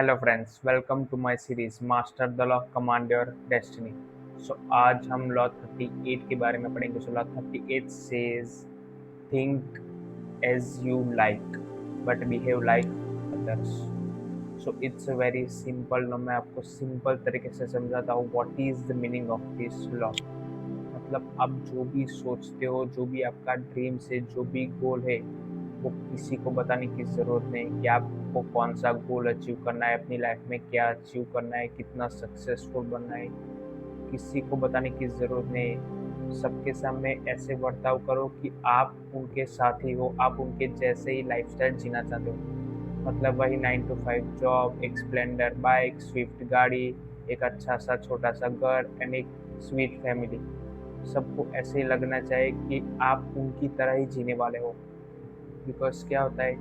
Hello friends, welcome to my series master the law command your destiny. So आज हम law 38 के बारे में पढ़ेंगे। So law 38 says think as you like but behave like others. So it's a very simple law. मैं आपको simple तरीके से समझाता हूँ what is the meaning of this law. मतलब आप जो भी सोचते हो, जो भी आपका ड्रीम्स है, जो भी गोल है, वो किसी को बताने की ज़रूरत नहीं कि आपको कौन सा गोल अचीव करना है, अपनी लाइफ में क्या अचीव करना है, कितना सक्सेसफुल बनना है। किसी को बताने की ज़रूरत नहीं। सबके सामने ऐसे बर्ताव करो कि आप उनके साथी हो, आप उनके जैसे ही लाइफस्टाइल जीना चाहते हो। मतलब वही 9 to 5 जॉब, एक स्प्लेंडर बाइक, स्विफ्ट गाड़ी, एक अच्छा सा छोटा सा घर एंड एक स्वीट फैमिली। सबको ऐसे ही लगना चाहिए कि आप उनकी तरह ही जीने वाले हो। बिकॉज क्या होता है,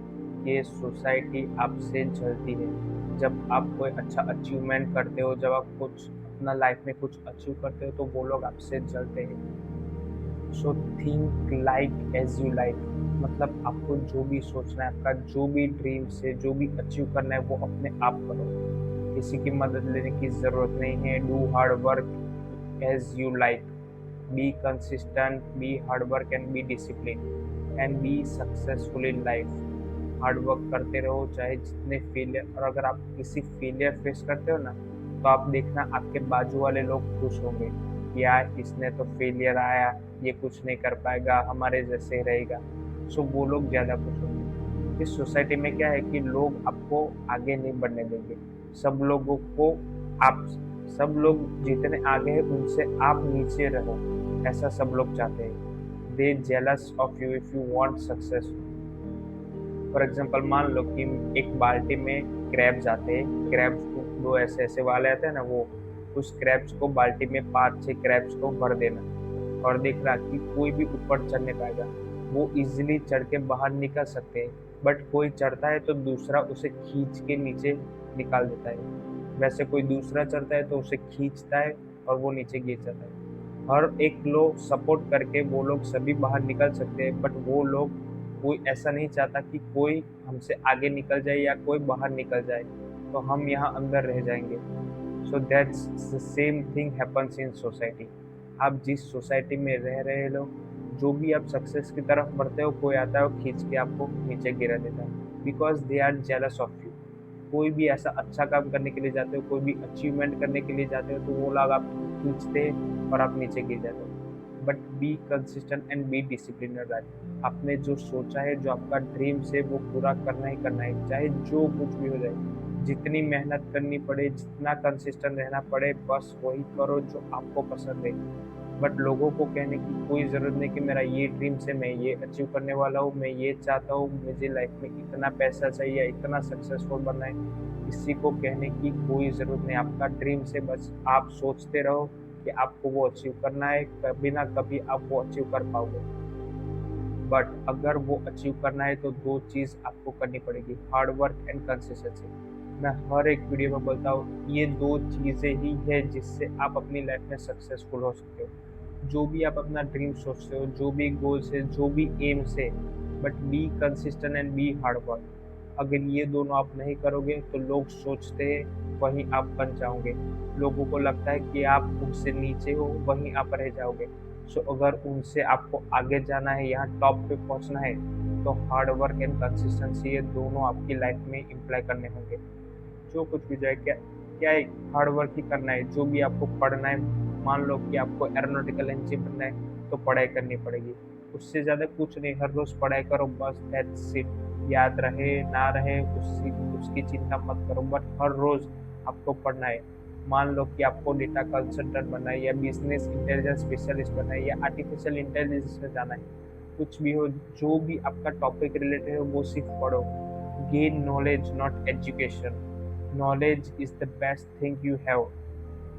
ये सोसाइटी आपसे जलती है। जब आप कोई अच्छा अचीवमेंट करते हो, जब आप कुछ अपना लाइफ में कुछ अचीव करते हो, तो वो लोग आपसे जलते हैं। So think like as you like. मतलब आपको जो भी सोचना है, आपका जो भी ड्रीम्स है, जो भी अचीव करना है, वो अपने आप करो। किसी की मदद लेने की ज़रूरत नहीं है। Do hard work as you like. Be consistent, be hard work and be discipline and be successful in life. Hard work करते रहो चाहे जितने फेलियर, और अगर आप किसी फेलियर फेस करते हो ना, तो आप देखना आपके बाजू वाले लोग खुश होंगे कि यार इसने तो फेलियर आया, ये कुछ नहीं कर पाएगा, हमारे जैसे ही रहेगा। सो वो लोग ज़्यादा खुश होंगे। इस सोसाइटी में क्या है कि लोग आपको आगे नहीं बढ़ने देंगे। सब लोगों को आप सब लोग जितने आगे हैं उनसे आप नीचे रहो, ऐसा सब लोग चाहते हैं। They jealous of you if you want success. For example मान लो कि एक बाल्टी में क्रैब्स आते हैं। क्रैब्स को दो ऐसे ऐसे वाले आते हैं ना, वो उस क्रैब्स को बाल्टी में 5-6 क्रैब्स को भर देना और देखना कि कोई भी ऊपर चढ़ नहीं पाएगा। वो इजीली चढ़ के बाहर निकल सकते हैं, बट कोई चढ़ता है तो दूसरा उसे खींच के नीचे निकाल देता है। वैसे कोई दूसरा चढ़ता है तो उसे खींचता है और वो नीचे गिर जाता है। हर एक लोग सपोर्ट करके वो लोग सभी बाहर निकल सकते हैं, बट वो लोग कोई ऐसा नहीं चाहता कि कोई हमसे आगे निकल जाए या कोई बाहर निकल जाए, तो हम यहाँ अंदर रह जाएंगे। So that's the same thing happens in society. आप जिस सोसाइटी में रह रहे हो, जो भी आप सक्सेस की तरफ बढ़ते हो, कोई आता है और खींच के आपको नीचे गिरा देता है, because they are jealous of you. कोई भी ऐसा अच्छा काम करने के लिए जाते हो, कोई भी अचीवमेंट करने के लिए जाते हो, तो वो लोग आप खींचते हैं और आप नीचे गिर जाते हो। But be consistent and be disciplined. आपने जो सोचा है, जो आपका ड्रीम्स है, वो पूरा करना ही करना है, चाहे जो कुछ भी हो जाए। जितनी मेहनत करनी पड़े, जितना कंसिस्टेंट रहना पड़े, बस वही करो जो आपको पसंद है। बट लोगों को कहने की कोई ज़रूरत नहीं कि मेरा ये ड्रीम्स है, मैं ये अचीव करने वाला हूँ, मैं ये चाहता हूँ, मुझे लाइफ में इतना पैसा चाहिए, इतना सक्सेसफुल बनना है। किसी को कहने की कोई ज़रूरत नहीं। आपका ड्रीम्स है, बस आप सोचते रहो कि आपको वो अचीव करना है। कभी ना कभी आप वो अचीव कर पाओगे। बट अगर वो अचीव करना है तो दो चीज़ आपको करनी पड़ेगी, हार्ड वर्क एंड कंसिस्टेंसी। मैं हर एक वीडियो में बोलता हूँ, ये दो चीज़ें ही है जिससे आप अपनी लाइफ में सक्सेसफुल हो सकते हो। जो भी आप अपना ड्रीम सोचते हो, जो भी गोल्स है, जो भी एम्स है, but be consistent and be hard work. अगर ये दोनों आप नहीं करोगे तो लोग सोचते हैं वहीं आप बन जाओगे। लोगों को लगता है कि आप उनसे नीचे हो, वहीं आप रह जाओगे। सो अगर उनसे आपको आगे जाना है, यहाँ टॉप पे पहुँचना है, तो हार्ड वर्क एंड कंसिस्टेंसी, ये दोनों आपकी लाइफ में इम्प्लाई करने होंगे। जो कुछ भी जाए, क्या क्या है, हार्ड वर्क ही करना है। जो भी आपको पढ़ना है, मान लो कि आपको एरोनॉटिकल इंजीनियर बनना है, तो पढ़ाई करनी पड़ेगी। उससे ज़्यादा कुछ नहीं, हर रोज़ पढ़ाई करो, बस दैट्स इट। याद रहे ना रहे उसकी चिंता मत करो, बट हर रोज़ आपको पढ़ना है। मान लो कि आपको डेटा कंसल्टेंट बनना है, या बिजनेस इंटेलिजेंस स्पेशलिस्ट बनना है, या आर्टिफिशियल इंटेलिजेंस में जाना है, कुछ भी हो, जो भी आपका टॉपिक रिलेटेड है, वो सिर्फ पढ़ो। Gain knowledge not education. Knowledge is the best thing you have.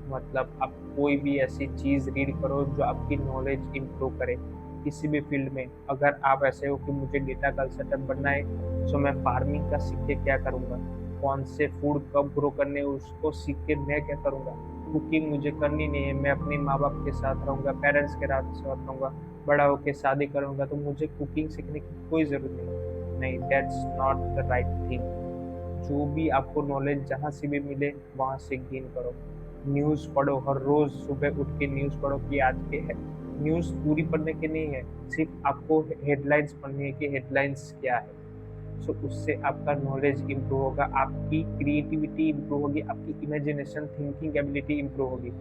मतलब आप कोई भी ऐसी चीज़ रीड करो जो आपकी नॉलेज इम्प्रूव करे किसी भी फील्ड में। अगर आप ऐसे हो कि मुझे डेटा कंसल्टेंट बनना है, तो मैं फार्मिंग का सीख के क्या करूँगा, कौन से फूड कब ग्रो करने उसको सीख के मैं क्या करूँगा। कुकिंग मुझे करनी नहीं है, मैं अपने माँ बाप के साथ रहूँगा, पेरेंट्स के साथ रहूँगा, बड़ा होकर शादी करूँगा, तो मुझे कुकिंग सीखने की कोई ज़रूरत नहीं। नहीं, that's not the right thing. जो भी आपको नॉलेज जहाँ से भी मिले वहाँ से गेन करो। न्यूज़ पढ़ो, हर रोज़ सुबह उठ के न्यूज़ पढ़ो कि आज के है। न्यूज़ पूरी पढ़ने की नहीं है, सिर्फ आपको हेडलाइंस पढ़नी है कि हेडलाइंस क्या है। सो उससे आपका नॉलेज इम्प्रूव होगा, आपकी क्रिएटिविटी इम्प्रूव होगी, आपकी इमेजिनेशन थिंकिंग एबिलिटी इम्प्रूव होगी।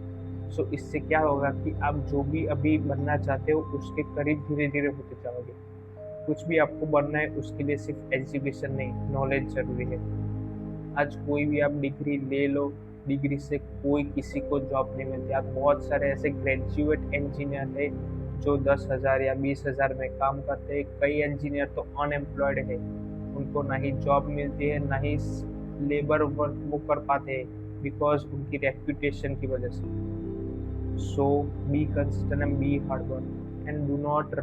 सो इससे क्या होगा कि आप जो भी अभी बनना चाहते हो उसके करीब धीरे धीरे होते जाओगे। कुछ भी आपको बनना है उसके लिए सिर्फ एजुकेशन नहीं, नॉलेज जरूरी है। आज कोई भी आप डिग्री ले लो, डिग्री से कोई किसी को जॉब नहीं मिलती। आज बहुत सारे ऐसे ग्रेजुएट इंजीनियर है जो 10,000 या 20,000 में काम करते हैं। कई इंजीनियर तो अनएम्प्लॉयड है, उनको ना ही जॉब मिलती है ना ही लेबर वर्क वो कर पाते हैं, बिकॉज उनकी रेप्यूटेशन की वजह से। So be consistent and be hard work and do not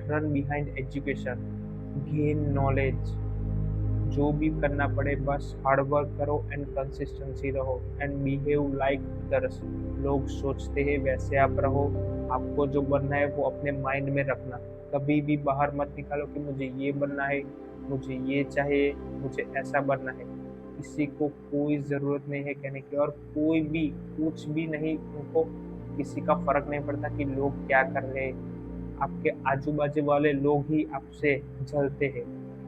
run behind education, gain knowledge. जो भी करना पड़े बस हार्ड वर्क करो एंड कंसिस्टेंसी रहो एंड बिहेव लाइक अदर्स। लोग सोचते हैं वैसे आप रहो। आपको जो बनना है वो अपने माइंड में रखना, कभी भी बाहर मत निकालो कि मुझे ये बनना है, मुझे ये चाहिए, मुझे ऐसा बनना है। किसी को कोई ज़रूरत नहीं है कहने की, और कोई भी कुछ भी नहीं, उनको किसी का फर्क नहीं पड़ता कि लोग क्या कर रहे हैं। आपके आजू बाजू वाले लोग ही आपसे जलते हैं।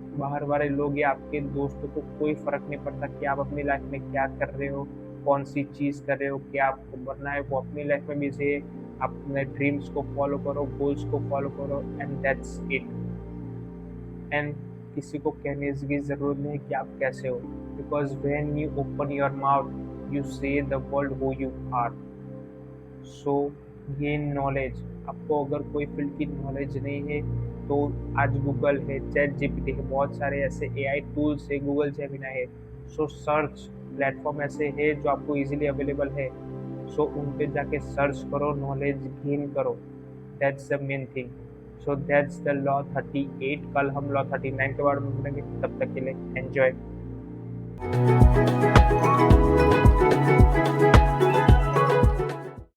बाहर वाले लोग या आपके दोस्तों को कोई फर्क नहीं पड़ता कि आप अपनी लाइफ में क्या कर रहे हो, कौन सी चीज़ कर रहे हो, क्या आपको बनना है। वो अपनी लाइफ में बिजी है। आप अपने ड्रीम्स को फॉलो करो, गोल्स को फॉलो करो एंड दैट्स इट। एंड किसी को कहने की ज़रूरत नहीं कि आप कैसे हो, because when you open your mouth you say the world who you are. So gain knowledge. आपको अगर कोई फील्ड की नॉलेज नहीं है तो आज गूगल है, चैट जीपीटी है, बहुत सारे ऐसे एआई टूल्स है, गूगल जेमिनाई है। सो सर्च प्लेटफॉर्म ऐसे है जो आपको इजीली अवेलेबल है। सो उन पे जाके सर्च करो, नॉलेज गेन करो। That's the main thing. So that's the law 38। कल हम लॉ 39 के बारे में पढ़ेंगे। तब तक के लिए एंजॉय।